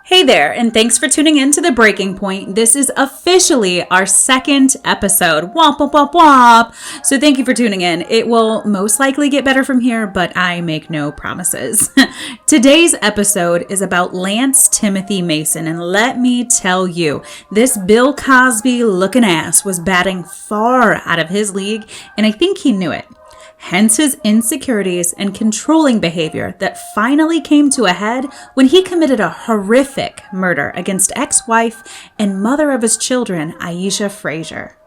Hey there, and thanks for tuning in to The Breaking Point. This is officially our second episode. Womp, womp, womp, womp. So thank you for tuning in. It will most likely get better from here, but I make no promises. Today's episode is about Lance Timothy Mason, and let me tell you, this Bill Cosby looking ass was batting far out of his league, and I think he knew it. Hence his insecurities and controlling behavior that finally came to a head when he committed a horrific murder against ex-wife and mother of his children, AISHA FRAZIER.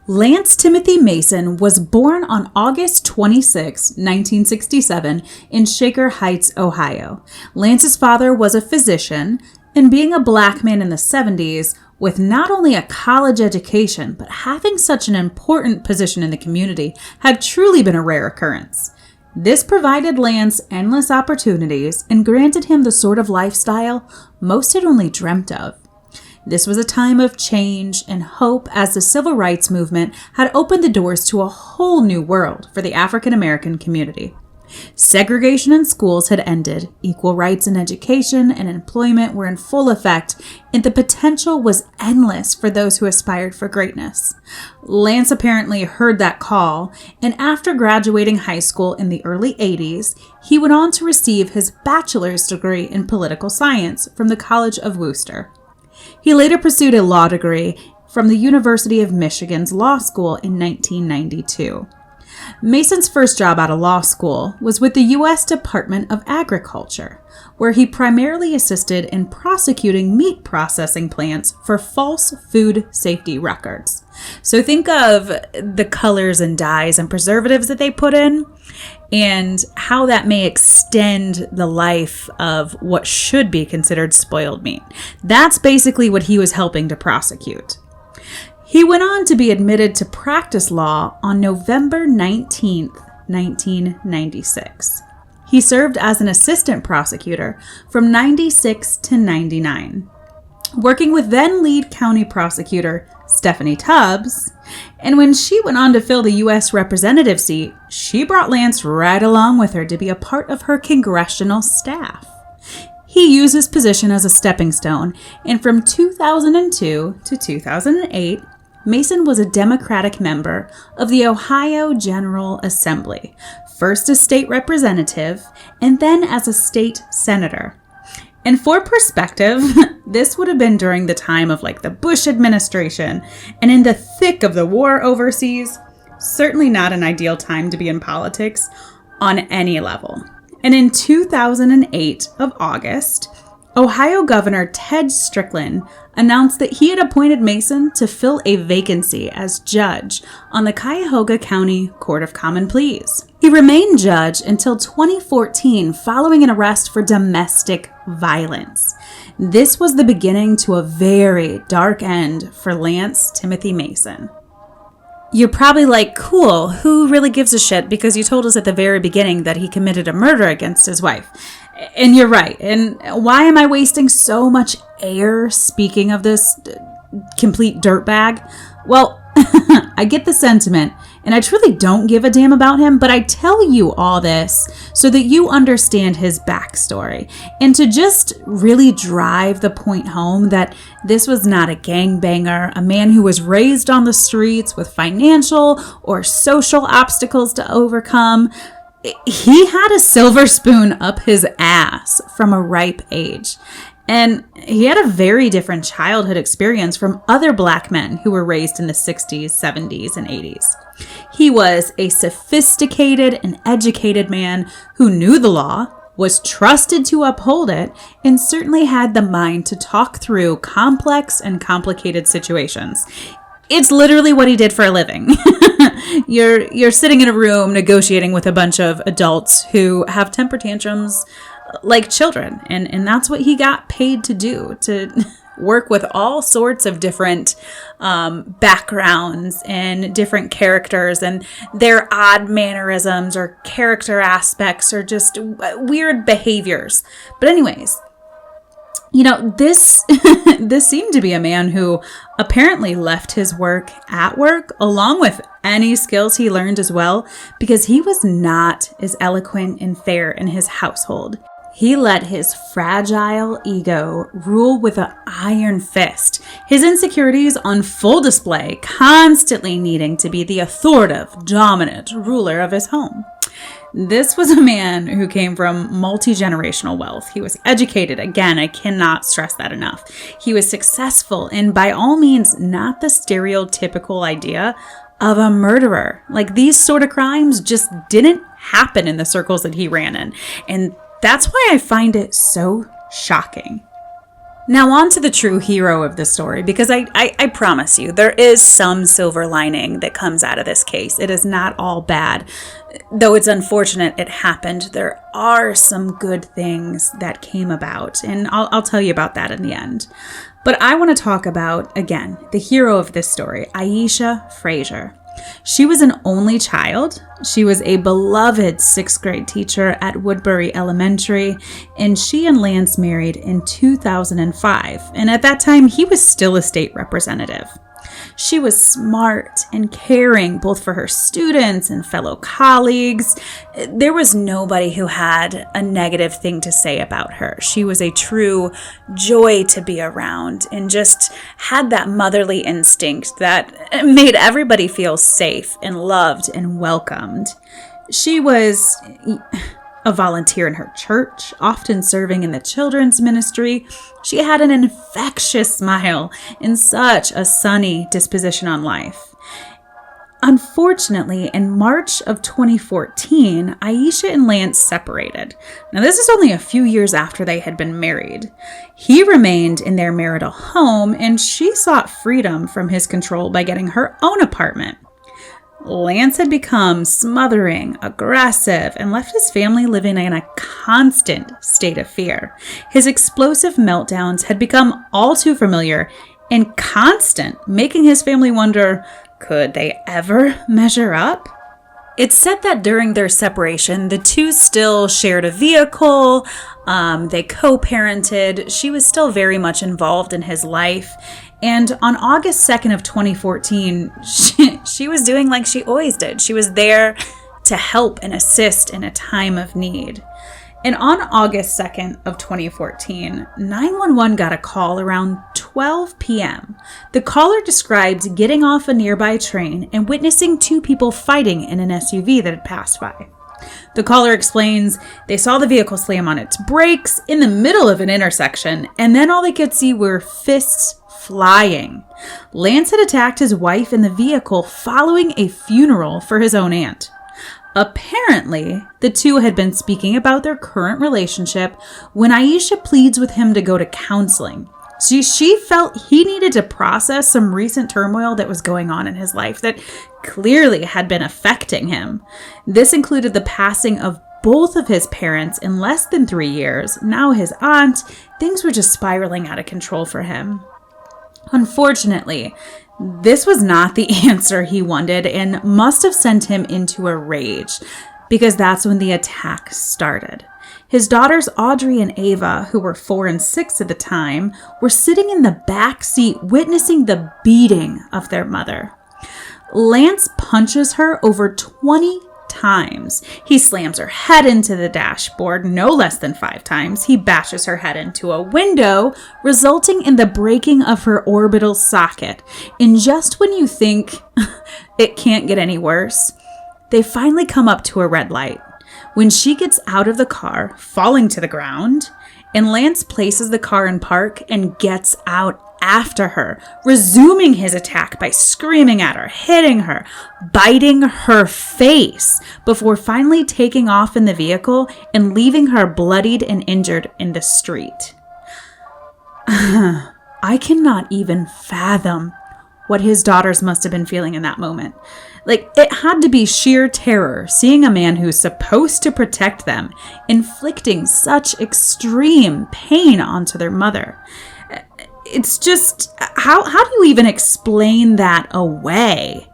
Lance Timothy Mason was born on August 26, 1967, in Shaker Heights, Ohio. Lance's father was a physician, and being a black man in the 70s, with not only a college education, but having such an important position in the community, had truly been a rare occurrence. This provided Lance endless opportunities and granted him the sort of lifestyle most had only dreamt of. This was a time of change and hope as the civil rights movement had opened the doors to a whole new world for the African American community. Segregation in schools had ended, equal rights in education and employment were in full effect, and the potential was endless for those who aspired for greatness. Lance apparently heard that call, and after graduating high school in the early 80s, he went on to receive his bachelor's degree in political science from the College of Wooster. He later pursued a law degree from the University of Michigan's Law School in 1992. Mason's first job out of law school was with the U.S. Department of Agriculture, where he primarily assisted in prosecuting meat processing plants for false food safety records. So think of the colors and dyes and preservatives that they put in and how that may extend the life of what should be considered spoiled meat. That's basically what he was helping to prosecute. He went on to be admitted to practice law on November 19, 1996. He served as an assistant prosecutor from 96 to 99, working with then lead county prosecutor Stephanie Tubbs, and when she went on to fill the U.S. representative seat, she brought Lance right along with her to be a part of her congressional staff. He used his position as a stepping stone, and from 2002 to 2008, Mason was a Democratic member of the Ohio General Assembly, first as state representative and then as a state senator. And for perspective, this would have been during the time of the Bush administration and in the thick of the war overseas. Certainly not an ideal time to be in politics on any level. And in 2008 of August, Ohio Governor Ted Strickland announced that he had appointed Mason to fill a vacancy as judge on the Cuyahoga County Court of Common Pleas. He remained judge until 2014 following an arrest for domestic violence. This was the beginning to a very dark end for Lance Timothy Mason. You're probably like, cool, who really gives a shit? Because you told us at the very beginning that he committed a murder against his wife. And you're right. And why am I wasting so much air speaking of this complete dirtbag? Well, I get the sentiment, and I truly don't give a damn about him, but I tell you all this so that you understand his backstory and to just really drive the point home that this was not a gangbanger, a man who was raised on the streets with financial or social obstacles to overcome. He had a silver spoon up his ass from a ripe age. And he had a very different childhood experience from other black men who were raised in the 60s, 70s, and 80s. He was a sophisticated and educated man who knew the law, was trusted to uphold it, and certainly had the mind to talk through complex and complicated situations. It's literally what he did for a living. You're sitting in a room negotiating with a bunch of adults who have temper tantrums like children, and that's what he got paid to do, to work with all sorts of different backgrounds and different characters and their odd mannerisms or character aspects or just weird behaviors. But anyways, this this seemed to be a man who apparently left his work at work along with any skills he learned as well, because he was not as eloquent and fair in his household. He let his fragile ego rule with an iron fist, his insecurities on full display, constantly needing to be the authoritative, dominant ruler of his home. This was a man who came from multi-generational wealth. He was educated. Again, I cannot stress that enough. He was successful and by all means not the stereotypical idea of a murderer. Like, these sort of crimes just didn't happen in the circles that he ran in. And that's why I find it so shocking. Now on to the true hero of the story, because I promise you, there is some silver lining that comes out of this case. It is not all bad. Though it's unfortunate it happened, there are some good things that came about, and I'll tell you about that in the end. But I want to talk about, again, the hero of this story, AISHA FRAZIER. She was an only child. She was a beloved 6th grade teacher at Woodbury Elementary, and she and Lance married in 2005. And at that time, he was still a state representative. She was smart and caring both for her students and fellow colleagues. There was nobody who had a negative thing to say about her. She was a true joy to be around and just had that motherly instinct that made everybody feel safe and loved and welcomed. She was a volunteer in her church, often serving in the children's ministry. She had an infectious smile and such a sunny disposition on life. Unfortunately, in March of 2014, AISHA and Lance separated. Now, this is only a few years after they had been married. He remained in their marital home, and she sought freedom from his control by getting her own apartment. Lance had become smothering, aggressive, and left his family living in a constant state of fear. His explosive meltdowns had become all too familiar and constant, making his family wonder, could they ever measure up? It's said that during their separation, the two still shared a vehicle, they co-parented, she was still very much involved in his life, and on August 2nd of 2014, she was doing like she always did. She was there to help and assist in a time of need. And on August 2nd of 2014, 911 got a call around 12 p.m. The caller described getting off a nearby train and witnessing two people fighting in an SUV that had passed by. The caller explains they saw the vehicle slam on its brakes in the middle of an intersection, and then all they could see were fists flying. Lance had attacked his wife in the vehicle following a funeral for his own aunt. Apparently, the two had been speaking about their current relationship when AISHA pleads with him to go to counseling. She felt he needed to process some recent turmoil that was going on in his life that clearly had been affecting him. This included the passing of both of his parents in less than 3 years. Now his aunt, things were just spiraling out of control for him. Unfortunately, this was not the answer he wanted and must have sent him into a rage, because that's when the attack started. His daughters Audrey and Ava, who were 4 and 6 at the time, were sitting in the back seat witnessing the beating of their mother. Lance punches her over 20 times. He slams her head into the dashboard no less than 5 times. He bashes her head into a window, resulting in the breaking of her orbital socket. And just when you think it can't get any worse, they finally come up to a red light. When she gets out of the car, falling to the ground, and Lance places the car in park and gets out after her, resuming his attack by screaming at her, hitting her, biting her face, before finally taking off in the vehicle and leaving her bloodied and injured in the street. I cannot even fathom what his daughters must have been feeling in that moment. Like, it had to be sheer terror seeing a man who's supposed to protect them inflicting such extreme pain onto their mother. it's just, how do you even explain that away?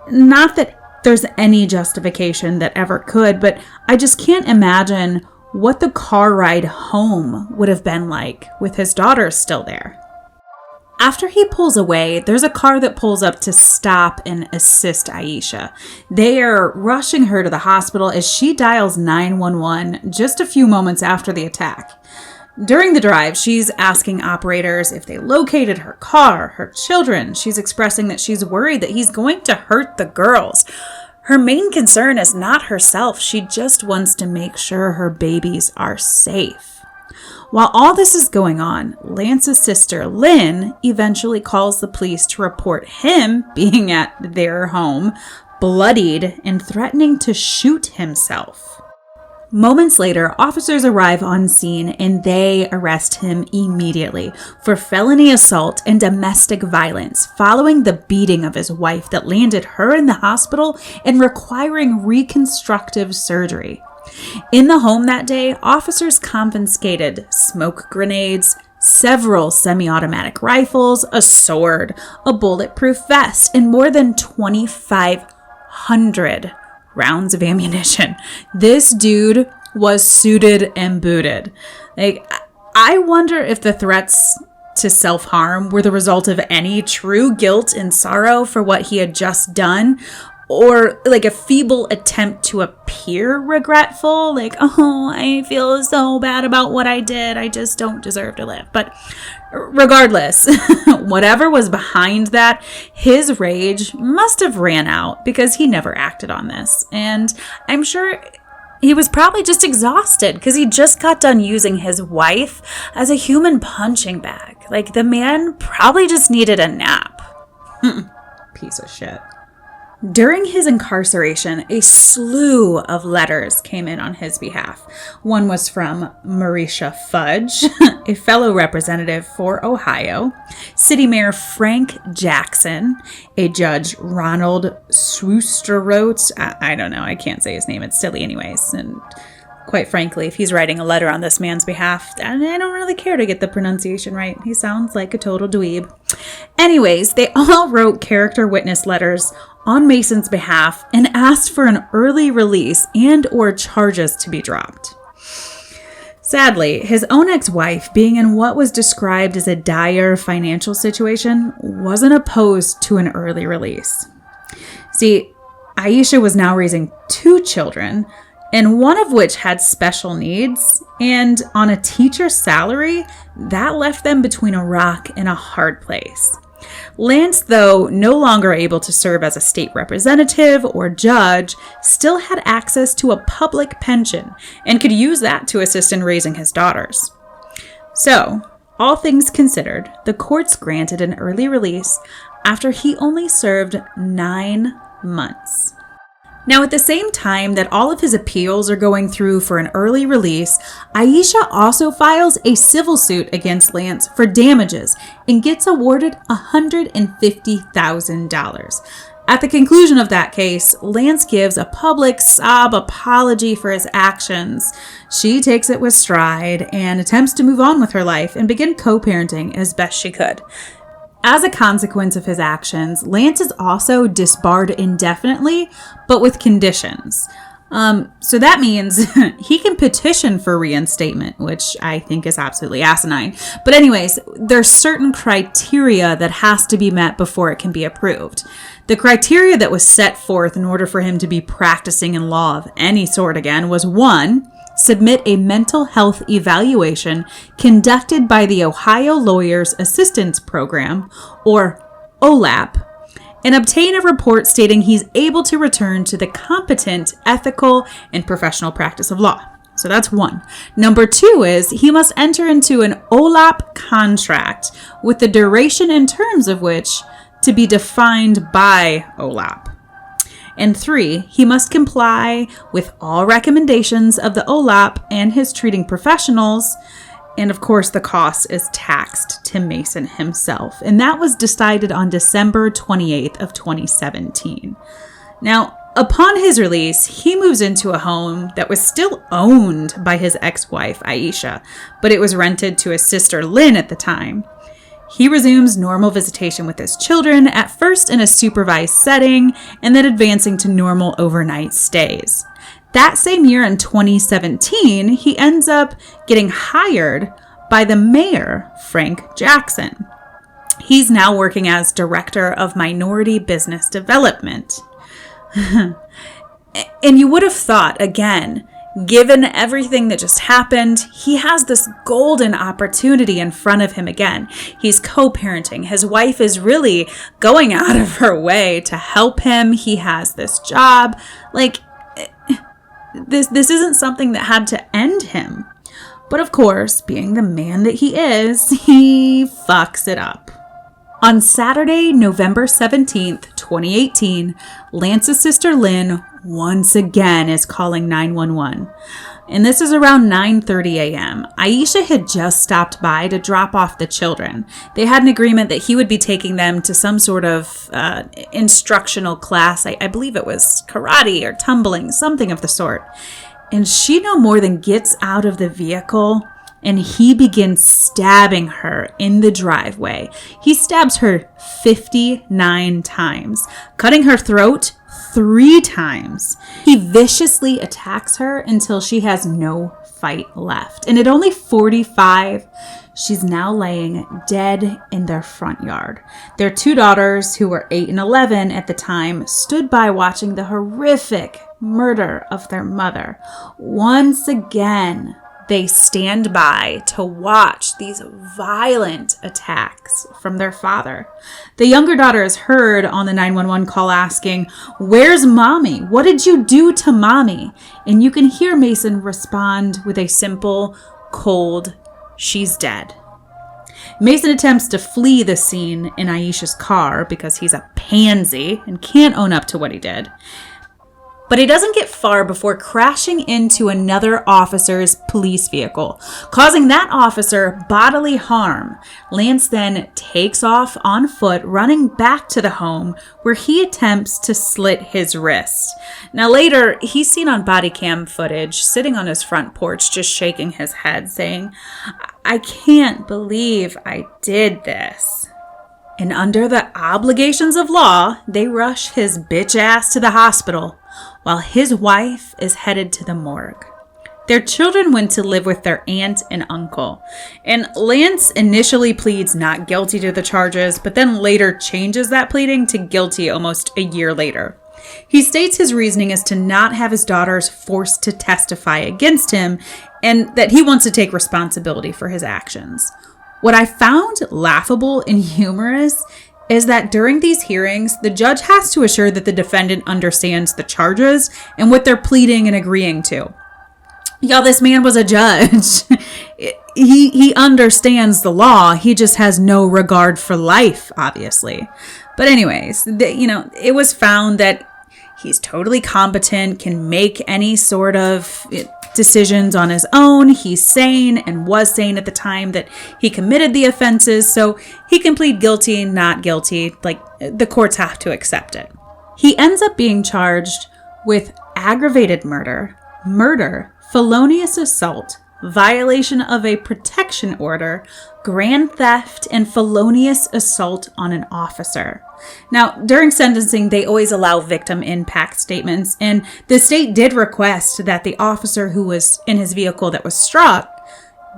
Not that there's any justification that ever could, but I just can't imagine what the car ride home would have been like with his daughter still there. After he pulls away, there's a car that pulls up to stop and assist AISHA. They are rushing her to the hospital as she dials 911 just a few moments after the attack. During the drive, she's asking operators if they located her car, her children. She's expressing that she's worried that he's going to hurt the girls. Her main concern is not herself. She just wants to make sure her babies are safe. While all this is going on, Lance's sister, Lynn, eventually calls the police to report him being at their home, bloodied and threatening to shoot himself. Moments later, officers arrive on scene and they arrest him immediately for felony assault and domestic violence following the beating of his wife that landed her in the hospital and requiring reconstructive surgery. In the home that day, officers confiscated smoke grenades, several semi-automatic rifles, a sword, a bulletproof vest, and more than 2,500 rounds of ammunition. This dude was suited and booted. I wonder if the threats to self-harm were the result of any true guilt and sorrow for what he had just done, or a feeble attempt to appear regretful, oh, I feel so bad about what I did, I just don't deserve to live. But regardless, whatever was behind that, his rage must have ran out because he never acted on this. And I'm sure he was probably just exhausted because he just got done using his wife as a human punching bag. The man probably just needed a nap. Piece of shit. During his incarceration, a slew of letters came in on his behalf. One was from Marisha Fudge, a fellow representative for Ohio, City Mayor Frank Jackson, a Judge Ronald Swoosterrote. I don't know, I can't say his name, it's silly anyways, and quite frankly, if he's writing a letter on this man's behalf, I don't really care to get the pronunciation right. He sounds like a total dweeb. Anyways, they all wrote character witness letters on Mason's behalf and asked for an early release and or charges to be dropped. Sadly, his own ex-wife, being in what was described as a dire financial situation, wasn't opposed to an early release. See, AISHA was now raising 2 children, and one of which had special needs, and on a teacher's salary, that left them between a rock and a hard place. Lance, though no longer able to serve as a state representative or judge, still had access to a public pension and could use that to assist in raising his daughters. So, all things considered, the courts granted an early release after he only served 9 months. Now, at the same time that all of his appeals are going through for an early release, AISHA also files a civil suit against Lance for damages and gets awarded $150,000. At the conclusion of that case, Lance gives a public sob apology for his actions. She takes it with stride and attempts to move on with her life and begin co-parenting as best she could. As a consequence of his actions, Lance is also disbarred indefinitely, but with conditions. So that means he can petition for reinstatement, which I think is absolutely asinine. But anyways, there's certain criteria that has to be met before it can be approved. The criteria that was set forth in order for him to be practicing in law of any sort again was 1, submit a mental health evaluation conducted by the Ohio Lawyers Assistance Program, or OLAP, and obtain a report stating he's able to return to the competent, ethical, and professional practice of law. So that's 1. Number 2 is he must enter into an OLAP contract with the duration and terms of which to be defined by OLAP. And 3, he must comply with all recommendations of the OLAP and his treating professionals. And of course, the cost is taxed to Mason himself. And that was decided on December 28th of 2017. Now, upon his release, he moves into a home that was still owned by his ex-wife, AISHA, but it was rented to his sister, Lynn, at the time. He resumes normal visitation with his children, at first in a supervised setting, and then advancing to normal overnight stays. That same year in 2017, he ends up getting hired by the mayor, Frank Jackson. He's now working as Director of Minority Business Development. And you would have thought, again, given everything that just happened, he has this golden opportunity in front of him again. He's co-parenting. His wife is really going out of her way to help him. He has this job. Like, this isn't something that had to end him. But of course, being the man that he is, he fucks it up. On Saturday, November 17th, 2018, Lance's sister Lynn once again is calling 911. And this is around 9:30 a.m. AISHA had just stopped by to drop off the children. They had an agreement that he would be taking them to some sort of instructional class. I believe it was karate or tumbling, something of the sort. And she no more than gets out of the vehicle and he begins stabbing her in the driveway. He stabs her 59 times, cutting her throat 3 times. He viciously attacks her until she has no fight left. And at only 45, she's now laying dead in their front yard. Their 2 daughters, who were 8 and 11 at the time, stood by watching the horrific murder of their mother. Once again, they stand by to watch these violent attacks from their father. The younger daughter is heard on the 911 call asking, "Where's mommy? What did you do to mommy?" And you can hear Mason respond with a simple, cold, "She's dead." Mason attempts to flee the scene in Aisha's car because he's a pansy and can't own up to what he did. But he doesn't get far before crashing into another officer's police vehicle, causing that officer bodily harm. Lance then takes off on foot, running back to the home where he attempts to slit his wrist. Now later, he's seen on body cam footage sitting on his front porch just shaking his head, saying, "I can't believe I did this." And under the obligations of law, they rush his bitch ass to the hospital while his wife is headed to the morgue. Their children went to live with their aunt and uncle. And Lance initially pleads not guilty to the charges, but then later changes that pleading to guilty almost a year later. He states his reasoning is to not have his daughters forced to testify against him and that he wants to take responsibility for his actions. What I found laughable and humorous is that during these hearings, the judge has to assure that the defendant understands the charges and what they're pleading and agreeing to. Y'all, this man was a judge. He understands the law. He just has no regard for life, obviously. But anyways, it was found that he's totally competent, can make any sort of decisions on his own. He's sane and was sane at the time that he committed the offenses, so he can plead guilty, not guilty. Like, the courts have to accept it. He ends up being charged with aggravated murder, felonious assault, violation of a protection order, grand theft, and felonious assault on an officer. Now, during sentencing, they always allow victim impact statements, and the state did request that the officer who was in his vehicle that was struck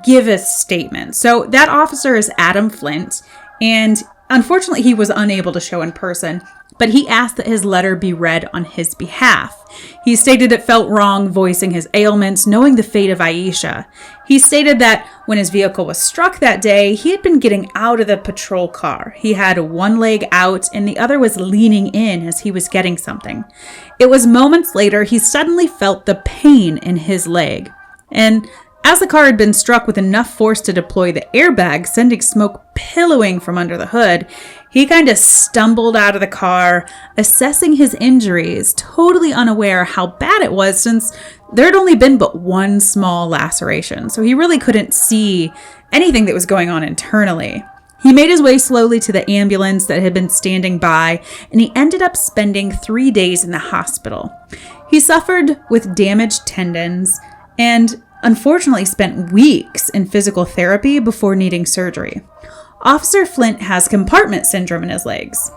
give a statement. So that officer is Adam Flint, and unfortunately, he was unable to show in person, but he asked that his letter be read on his behalf. He stated it felt wrong voicing his ailments, knowing the fate of Aisha. He stated that when his vehicle was struck that day, he had been getting out of the patrol car. He had one leg out and the other was leaning in as he was getting something. It was moments later he suddenly felt the pain in his leg. And as the car had been struck with enough force to deploy the airbag, sending smoke billowing from under the hood, he kind of stumbled out of the car, assessing his injuries, totally unaware how bad it was since there had only been but one small laceration. So he really couldn't see anything that was going on internally. He made his way slowly to the ambulance that had been standing by, and he ended up spending 3 days in the hospital. He suffered with damaged tendons and unfortunately spent weeks in physical therapy before needing surgery. Officer Flint has compartment syndrome in his legs.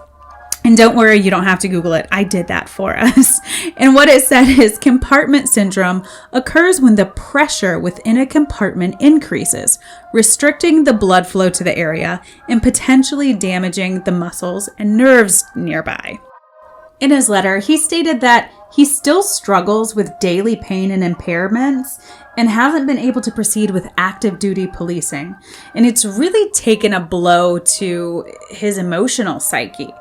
And don't worry, you don't have to Google it. I did that for us. And what it said is compartment syndrome occurs when the pressure within a compartment increases, restricting the blood flow to the area and potentially damaging the muscles and nerves nearby. In his letter, he stated that he still struggles with daily pain and impairments and hasn't been able to proceed with active duty policing. And it's really taken a blow to his emotional psyche.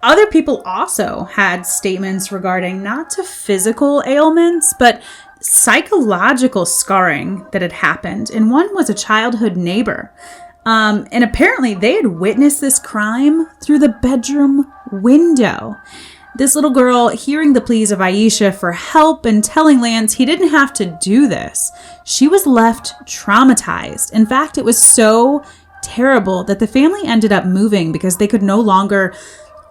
Other people also had statements regarding not to physical ailments, but psychological scarring that had happened. And one was a childhood neighbor. And apparently they had witnessed this crime through the bedroom window. This little girl, hearing the pleas of AISHA for help and telling Lance he didn't have to do this, she was left traumatized. In fact, it was so terrible that the family ended up moving because they could no longer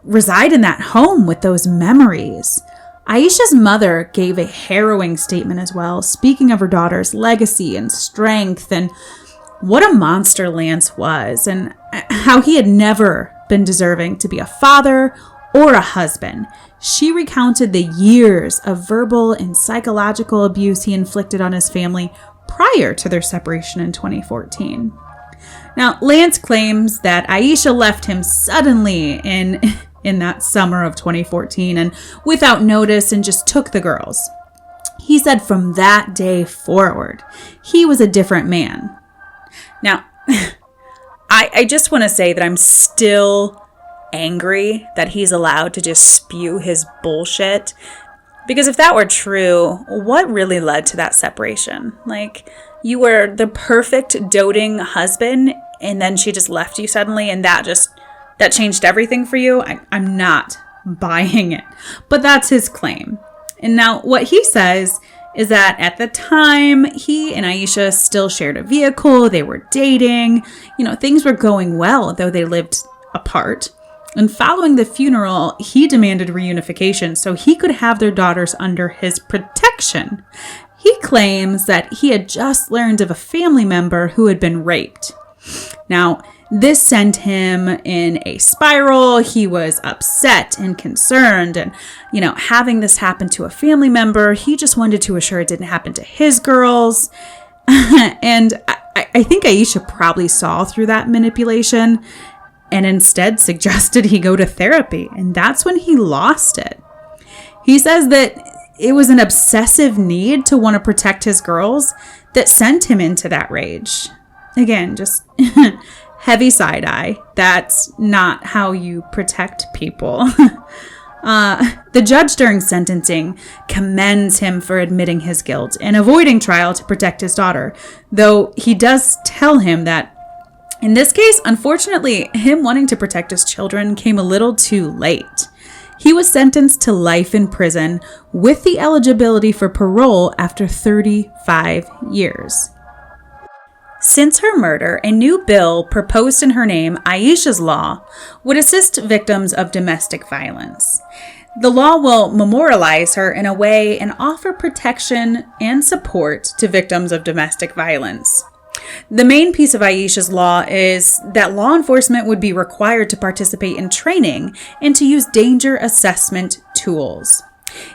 reside in that home with those memories. AISHA's mother gave a harrowing statement as well, speaking of her daughter's legacy and strength and what a monster Lance was and how he had never been deserving to be a father or a husband. She recounted the years of verbal and psychological abuse he inflicted on his family prior to their separation in 2014. Now, Lance claims that AISHA left him suddenly in that summer of 2014 and without notice and just took the girls. He said from that day forward, he was a different man. Now, I just want to say that I'm still angry that he's allowed to just spew his bullshit. Because if that were true, what really led to that separation? Like, you were the perfect doting husband and then she just left you suddenly and that changed everything for you? I'm not buying it. But that's his claim. And now what he says is that at the time, he and AISHA still shared a vehicle. They were dating. Things were going well, though they lived apart. And following the funeral, he demanded reunification so he could have their daughters under his protection. He claims that he had just learned of a family member who had been raped. Now, this sent him in a spiral. He was upset and concerned. And, having this happen to a family member, he just wanted to assure it didn't happen to his girls. And I think AISHA probably saw through that manipulation and instead suggested he go to therapy. And that's when he lost it. He says that it was an obsessive need to want to protect his girls that sent him into that rage. Again, just heavy side eye. That's not how you protect people. The judge during sentencing commends him for admitting his guilt and avoiding trial to protect his daughter, though he does tell him that in this case, unfortunately, him wanting to protect his children came a little too late. He was sentenced to life in prison with the eligibility for parole after 35 years. Since her murder, a new bill proposed in her name, AISHA's Law, would assist victims of domestic violence. The law will memorialize her in a way and offer protection and support to victims of domestic violence. The main piece of AISHA's law is that law enforcement would be required to participate in training and to use danger assessment tools.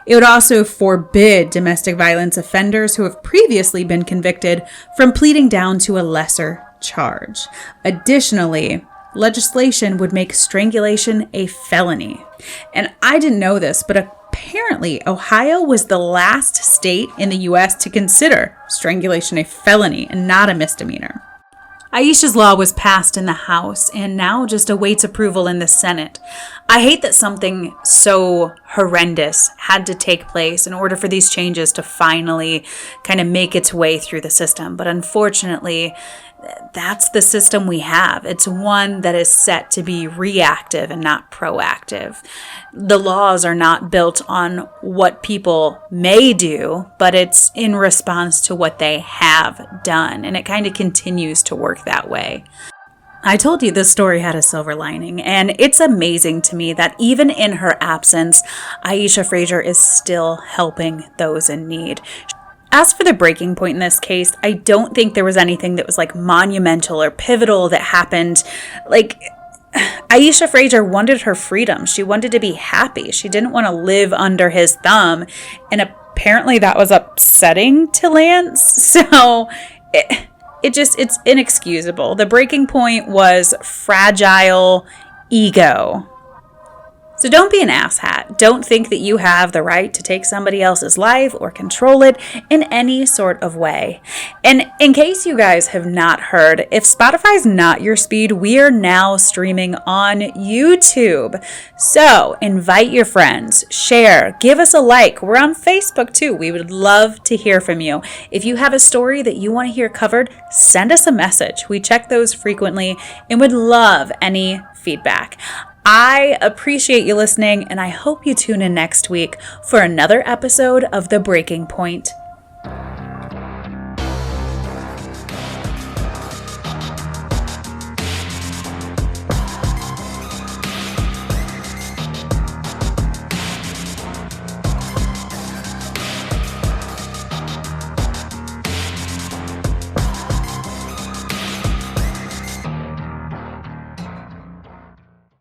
It would also forbid domestic violence offenders who have previously been convicted from pleading down to a lesser charge. Additionally, legislation would make strangulation a felony. And I didn't know this, but apparently Ohio was the last state in the U.S. to consider strangulation a felony and not a misdemeanor. AISHA's Law was passed in the House and now just awaits approval in the Senate. I hate that something so horrendous had to take place in order for these changes to finally kind of make its way through the system. But unfortunately, that's the system we have. It's one that is set to be reactive and not proactive. The laws are not built on what people may do, but it's in response to what they have done. And it kind of continues to work that way. I told you this story had a silver lining, and it's amazing to me that even in her absence, AISHA Frazier is still helping those in need. As for the breaking point in this case, I don't think there was anything that was like monumental or pivotal that happened. Like, AISHA Frazier wanted her freedom. She wanted to be happy. She didn't want to live under his thumb. And apparently that was upsetting to Lance. So it's inexcusable. The breaking point was fragile ego. So don't be an asshat. Don't think that you have the right to take somebody else's life or control it in any sort of way. And in case you guys have not heard, if Spotify's not your speed, we are now streaming on YouTube. So invite your friends, share, give us a like. We're on Facebook too. We would love to hear from you. If you have a story that you want to hear covered, send us a message. We check those frequently and would love any feedback. I appreciate you listening, and I hope you tune in next week for another episode of The Breaking Point.